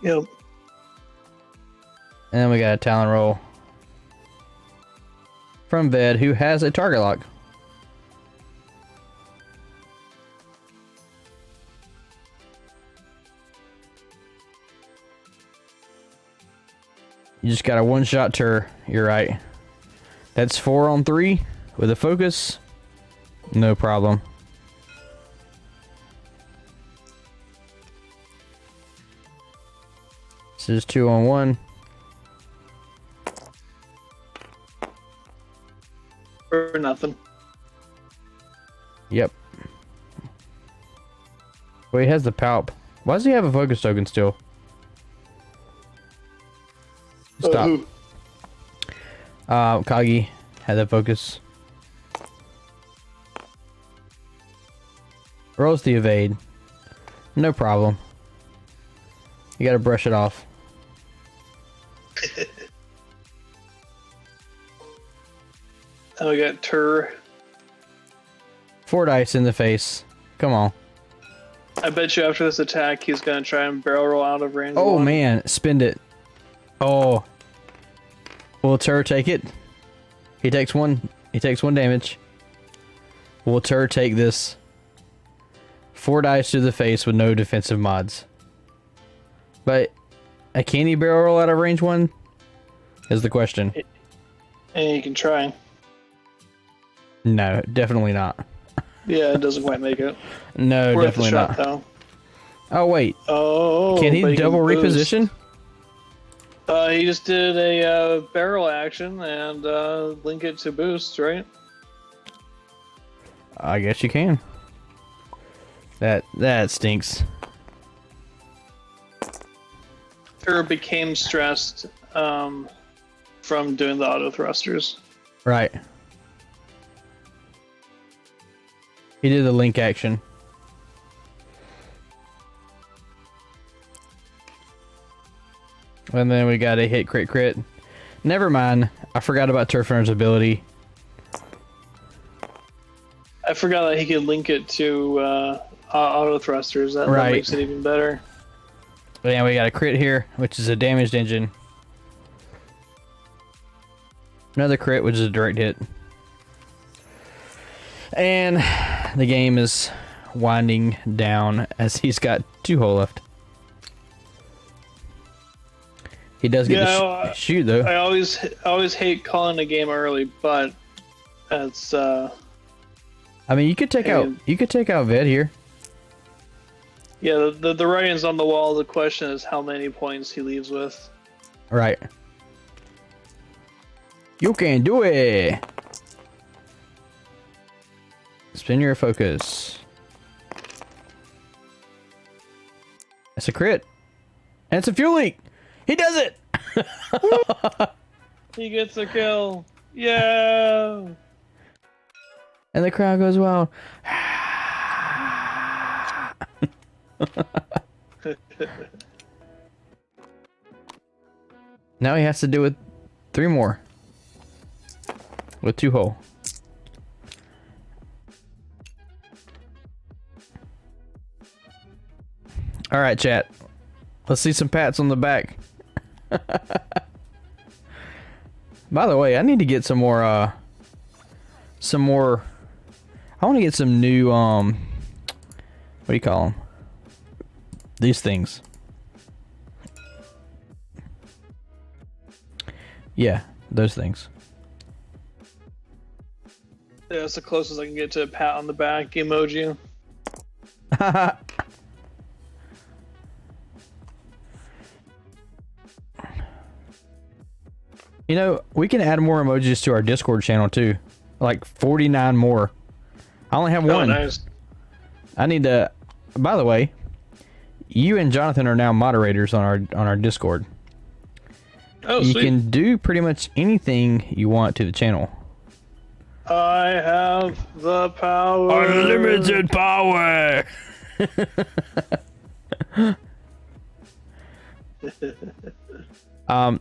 Yep. And then we got a Talon Roll from Ved, who has a target lock. You just got a one-shot tur. You're right. That's 4 on 3 with a focus. No problem. This is 2 on 1. For nothing. Yep. Well, he has the Palp. Why does he have a focus token still? Stop. Who? Kagi had that focus. Rolls the evade. No problem. You gotta brush it off. And we got Tur. 4 dice in the face. Come on. I bet you after this attack, he's gonna try and barrel roll out of range. Oh 1. man, spend it. Oh. Will Tur take it? He takes 1. He takes 1 damage. Will Tur take this? 4 dice to the face with no defensive mods. But can he barrel roll out of range 1? Is the question. And you can try. No, definitely not. Yeah, it doesn't quite make it. No, Worth the definitely shot, not. though. Oh wait, Oh, can he but double boost. reposition? He just did a barrel action and link it to boost, right? I guess you can. That stinks. Tur became stressed from doing the auto thrusters. Right. He did the link action. And then we got a hit crit crit. Never mind. I forgot about Turfrunner's ability. I forgot that he could link it to auto thrusters. That Right. makes it even better. But yeah, we got a crit here, which is a damaged engine. Another crit, which is a direct hit. And the game is winding down as he's got 2 hull left. He does get to shoot though. I always hate calling a game early, but that's I mean, you could take out Ved here. yeah. The writing's on the wall. The question is how many points he leaves with. Right. You can do it. Spin your focus. It's a crit. And it's a fuel leak. He does it. He gets a kill. Yeah. And the crowd goes wild. Now he has to do it 3 more. With 2 hull. Alright, chat. Let's see some pats on the back. By the way, I need to get some more I want to get some new what do you call them? These things. Yeah, those things. Yeah, that's the closest I can get to a pat on the back emoji. You know, we can add more emojis to our Discord channel too. Like 49 more. I only have 1. Nice. I need to. By the way, you and Jonathan are now moderators on our Discord. Oh, you sweet. can do pretty much anything you want to the channel. I have the power. Unlimited power.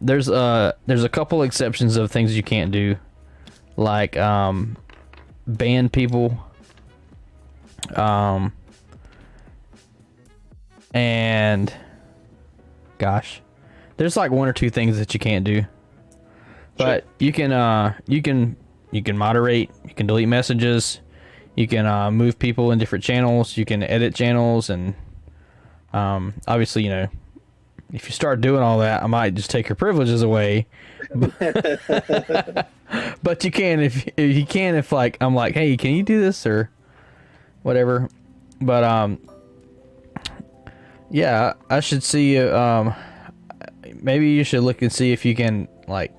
There's a couple exceptions of things you can't do, like ban people, and gosh, there's like one or two things that you can't do, but you can moderate, you can delete messages, you can move people in different channels, you can edit channels, and obviously, you know, if you start doing all that, I might just take your privileges away. But you can if like I'm like, hey, can you do this or whatever? But yeah, I should see maybe you should look and see if you can like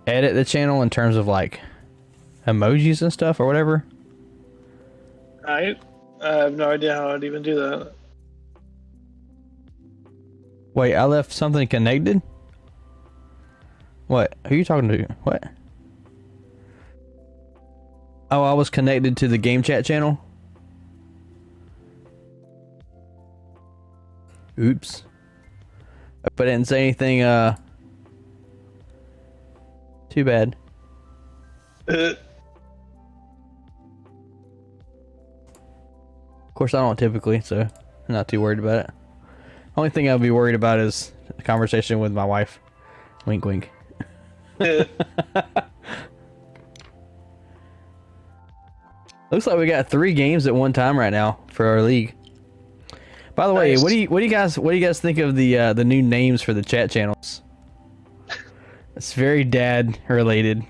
edit the channel in terms of like emojis and stuff or whatever. I have no idea how I'd even do that. Wait, I left something connected? What? Who are you talking to? What? Oh, I was connected to the game chat channel? Oops. But I didn't say anything, too bad. Of course, I don't typically, so I'm not too worried about it. Only thing I'll be worried about is the conversation with my wife. Wink, wink. Looks like we got 3 games at one time right now for our league. By the way, Nice. what do you guys think of the new names for the chat channels? It's very dad related.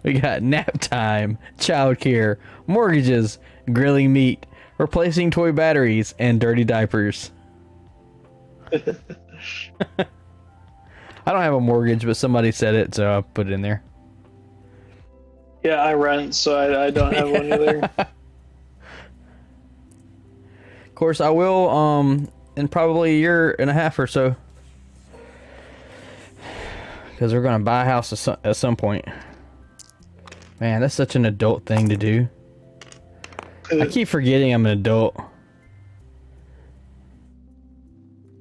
We got nap time, childcare, mortgages, grilling meat, replacing toy batteries, and dirty diapers. I don't have a mortgage, but somebody said it, so I put it in there. Yeah, I rent, so I don't have one either. Of course, I will in probably a year and a half or so, because we're gonna buy a house at some point. Man, that's such an adult thing to do. I keep forgetting I'm an adult.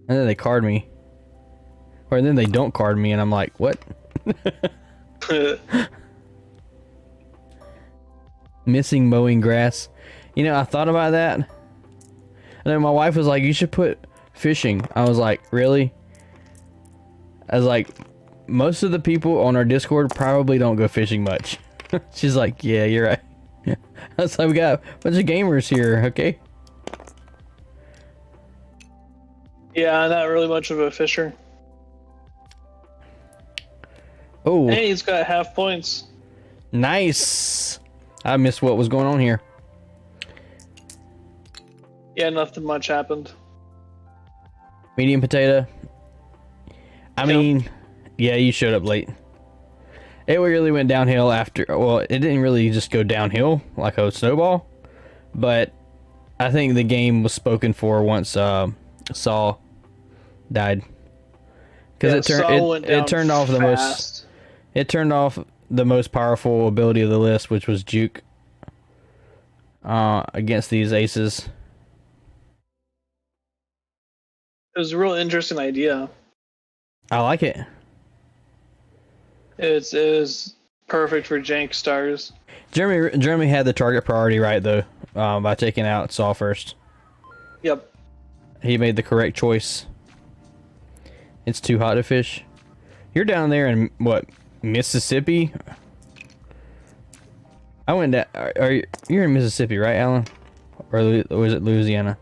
And then they card me. Or then they don't card me and I'm like, what? Missing mowing grass. You know, I thought about that. And then my wife was like, you should put fishing. I was like, really? I was like, most of the people on our Discord probably don't go fishing much. She's like, yeah, you're right. I was like, we got a bunch of gamers here, okay? Yeah, I'm not really much of a fisher. Oh, Hey, he's got half points. nice. I missed what was going on here. Yeah, nothing much happened. Medium potato. I mean, yeah, you showed up late. It really went downhill after. Well, it didn't really just go downhill like a snowball, but I think the game was spoken for once Saul died, because it turned off the most. It turned off the most powerful ability of the list, which was Juke. Against these aces. It was a real interesting idea. I like it. It is perfect for Jank stars. Jeremy had the target priority right though, by taking out Saul first. Yep. He made the correct choice. It's too hot to fish. You're down there in what, Mississippi? I went down. You're in Mississippi, right, Alan? Or was it Louisiana?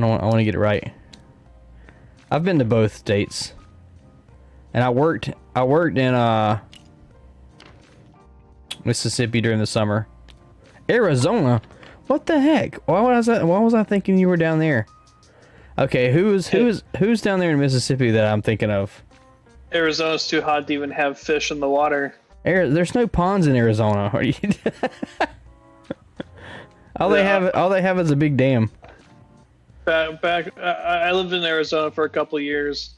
I want to get it right. I've been to both states, and I worked in Mississippi during the summer. Arizona, what the heck? Why was I thinking you were down there? Okay, who's down there in Mississippi that I'm thinking of? Arizona's too hot to even have fish in the water. There's no ponds in Arizona. All they have is a big dam. I lived in Arizona for a couple of years,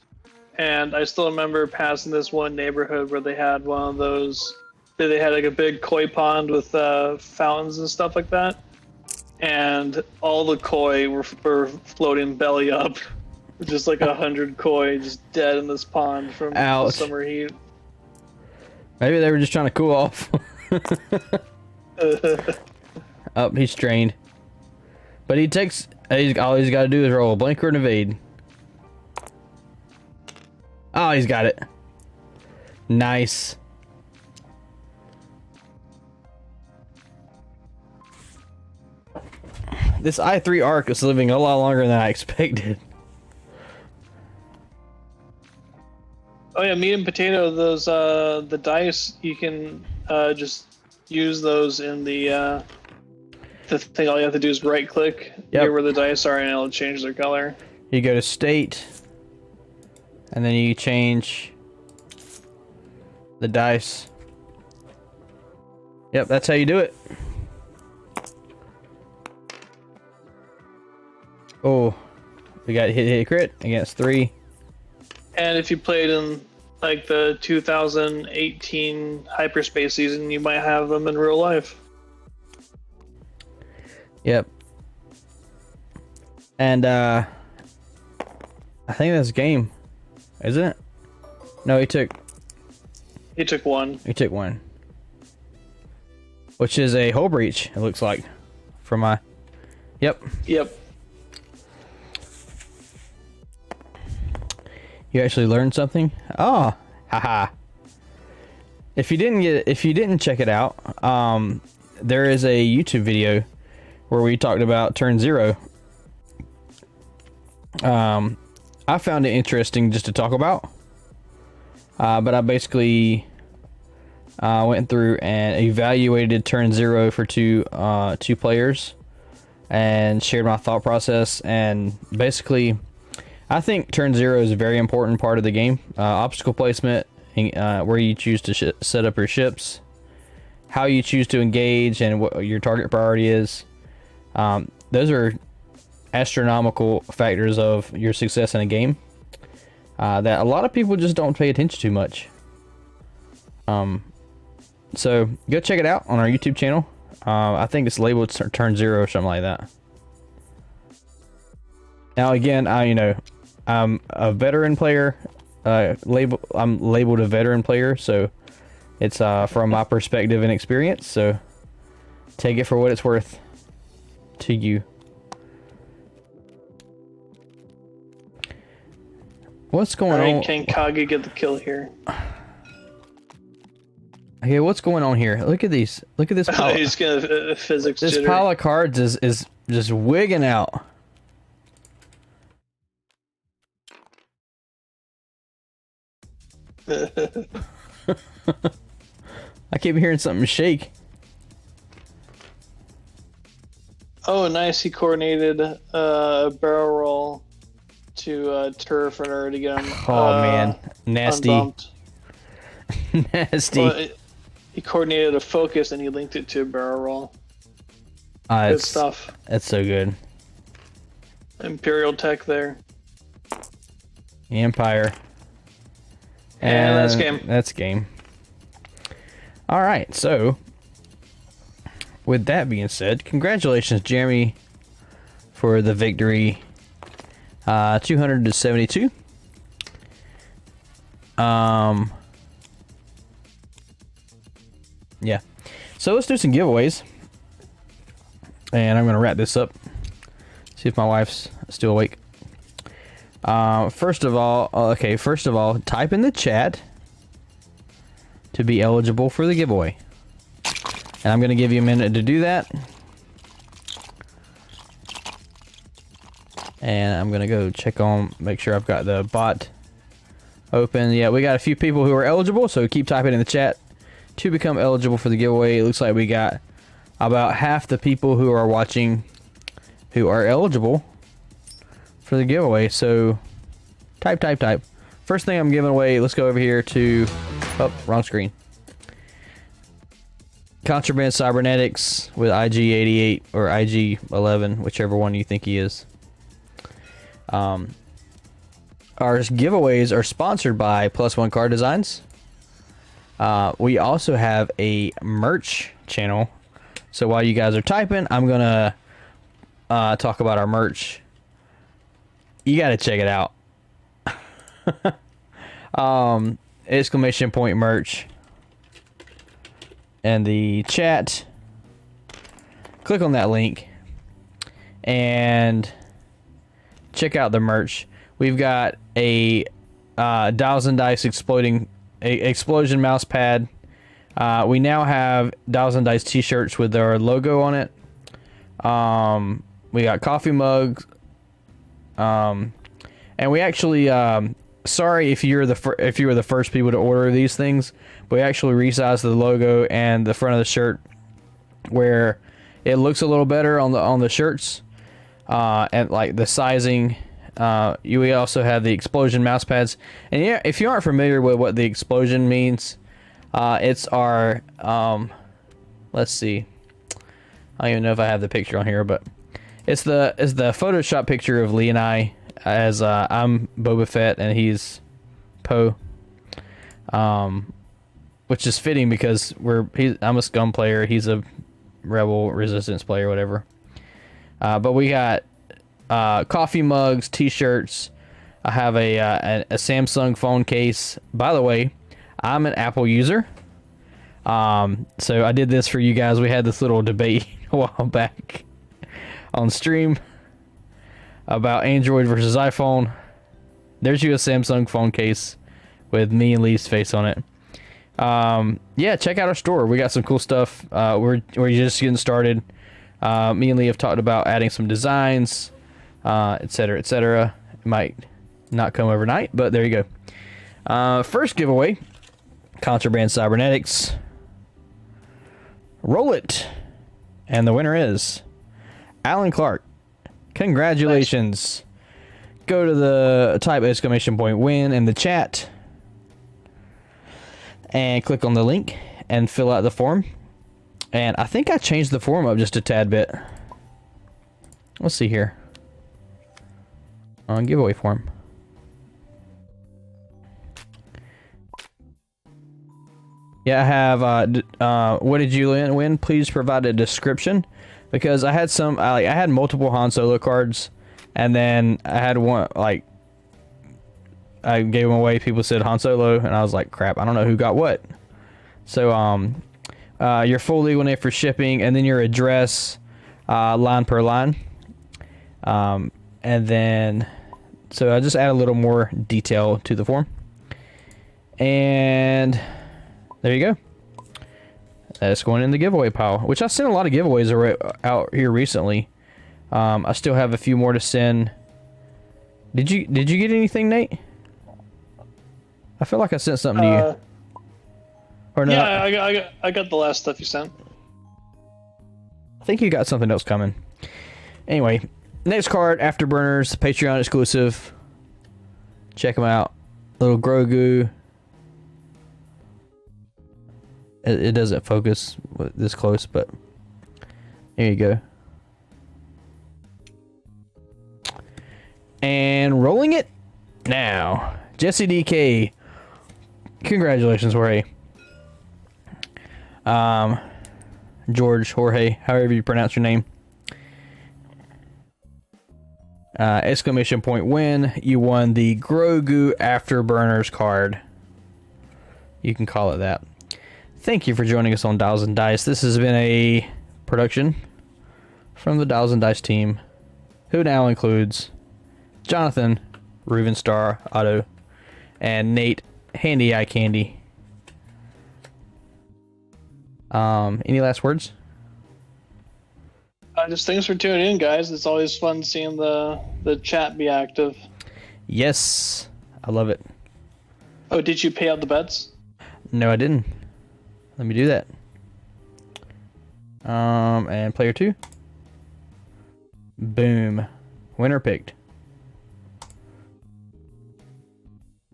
and I still remember passing this one neighborhood where they had one of those. They had like a big koi pond with fountains and stuff like that, and all the koi were floating belly up, just like 100 koi just dead in this pond from the summer heat. Maybe they were just trying to cool off. Up, he's trained. But he takes. All he's got to do is roll a blinker and evade. Oh, he's got it. Nice. This I3 arc is living a lot longer than I expected. Oh yeah, meat and potato. Those the dice you can just use those in the thing. All you have to do is right click near where the dice are, and it'll change their color. You go to state, and then you change the dice. Yep, that's how you do it. Oh, we got hit crit against 3. And if you played in like the 2018 hyperspace season, you might have them in real life. Yep. And I think that's game, isn't it? No, he took one. He took one. Which is a hull breach, it looks like. From my... Yep. Yep. You actually learned something? Oh, haha. If you didn't check it out, there is a YouTube video where we talked about turn 0. I found it interesting just to talk about. But I basically went through and evaluated turn 0 for two players and shared my thought process. And basically, I think turn 0 is a very important part of the game. Obstacle placement, where you choose to set up your ships, how you choose to engage, and what your target priority is. Those are astronomical factors of your success in a game that a lot of people just don't pay attention to much. So go check it out on our YouTube channel. I think it's labeled turn 0 or something like that. Now again, I'm a veteran player. I'm labeled a veteran player, so it's from my perspective and experience. So take it for what it's worth to you. What's going on? Can Kage get the kill here? Okay, what's going on here? Look at these. Look at this pile. He's gonna physics. This pile of cards is just wigging out. I keep hearing something shake. Oh, nice. He coordinated a barrel roll to turf in order to get him. Oh man, nasty. Unbumped. Nasty. Well, he coordinated a focus and he linked it to a barrel roll. Good stuff. That's so good. Imperial tech there. Empire. And that's game. That's game. All right, so with that being said, congratulations, Jeremy, for the victory. 200 to 72. Yeah. So let's do some giveaways. And I'm going to wrap this up. See if my wife's still awake. First of all, type in the chat to be eligible for the giveaway. And I'm going to give you a minute to do that. And I'm going to go check on, make sure I've got the bot open. Yeah, we got a few people who are eligible, so keep typing in the chat to become eligible for the giveaway. It looks like we got about half the people who are watching who are eligible for the giveaway. So type. First thing I'm giving away, let's go over here to, oh, wrong screen. Contraband Cybernetics with IG88 or IG11, whichever one you think he is. our giveaways are sponsored by Plus One Card Designs. We also have a merch channel. So while you guys are typing, I'm gonna talk about our merch. You gotta check it out. Exclamation point merch. And the chat. Click on that link and check out the merch. We've got a Dials and Dice explosion mouse pad. We now have Dials and Dice t-shirts with our logo on it. We got coffee mugs. And we actually sorry if you were the first people to order these things, but we actually resized the logo and the front of the shirt where it looks a little better on the shirts, and like the sizing. We also have the explosion mouse pads, and yeah, if you aren't familiar with what the explosion means, it's our let's see, I don't even know if I have the picture on here, but it's the Photoshop picture of Lee and I as I'm Boba Fett and he's Poe, which is fitting because I'm a scum player, he's a rebel resistance player, whatever. But we got coffee mugs, t-shirts. I have a Samsung phone case. By the way, I'm an Apple user. So I did this for you guys. We had this little debate a while back on stream about Android versus iPhone. There's you a Samsung phone case with me and Lee's face on it. Yeah, check out our store. We got some cool stuff. We're just getting started. Me and Lee have talked about adding some designs, etc., etc. It might not come overnight, but there you go. First giveaway, Contraband Cybernetics. Roll it. And the winner is Alan Clark. Congratulations. Nice. Go to the type exclamation point win in the chat and click on the link and fill out the form. And I think I changed the form up just a tad bit. Let's see here. On giveaway form. Yeah, I have, what did you win? Please provide a description. Because I had I had multiple Han Solo cards. And then I had one, like, I gave them away. People said Han Solo. And I was like, crap, I don't know who got what. So, your full legal name for shipping. And then your address, line per line. And then, so I just add a little more detail to the form. And there you go. That's going in the giveaway pile, which I sent a lot of giveaways out here recently. I still have a few more to send. Did you get anything, Nate? I feel like I sent something to you. Or no? Yeah, I got the last stuff you sent. I think you got something else coming. Anyway, next card, Afterburners, Patreon exclusive. Check them out. Little Grogu. It doesn't focus this close, but there you go. And rolling it now. Jesse DK. Congratulations, Jorge. Jorge, however you pronounce your name. Exclamation point win. You won the Grogu Afterburners card. You can call it that. Thank you for joining us on Dials and Dice. This has been a production from the Dials and Dice team, who now includes Jonathan, Reuven Star, Otto, and Nate, Handy Eye Candy. Any last words? Just thanks for tuning in, guys. It's always fun seeing the chat be active. Yes, I love it. Oh, did you pay out the bets? No, I didn't. Let me do that. And player 2. Boom. Winner picked.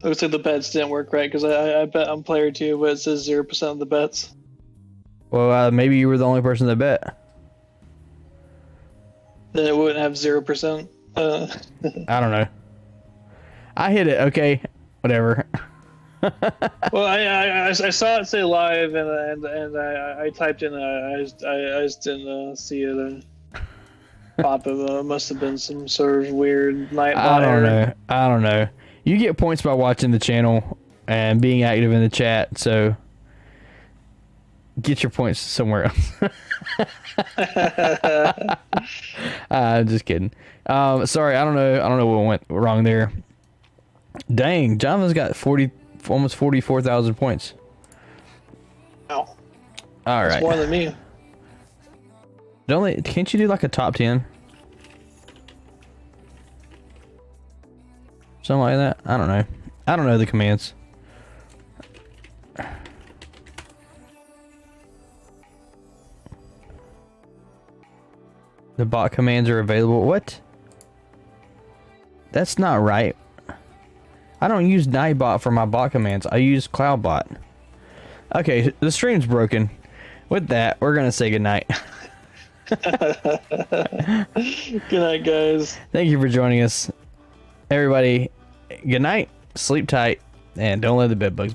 Looks like the bets didn't work right because I bet on player 2, but it says 0% of the bets. Well, maybe you were the only person that bet. Then it wouldn't have 0%. I don't know. I hit it. Okay, whatever. Well, I saw it say live, and I typed in. I just didn't see it pop up. It must have been some sort of weird night I bot don't error. know. I don't know. You get points by watching the channel and being active in the chat. So get your points somewhere else. I'm just kidding. Sorry, I don't know what went wrong there. Dang, Jonathan's got almost 44,000 points. Wow, All that's right. more than me. Can't you do like a top 10? Something like that? I don't know. I don't know the commands. The bot commands are available. What? That's not right. I don't use Nightbot for my bot commands. I use CloudBot. Okay, the stream's broken. With that, we're gonna say goodnight. Good night, guys. Thank you for joining us. Everybody, good night, sleep tight, and don't let the bed bugs bite.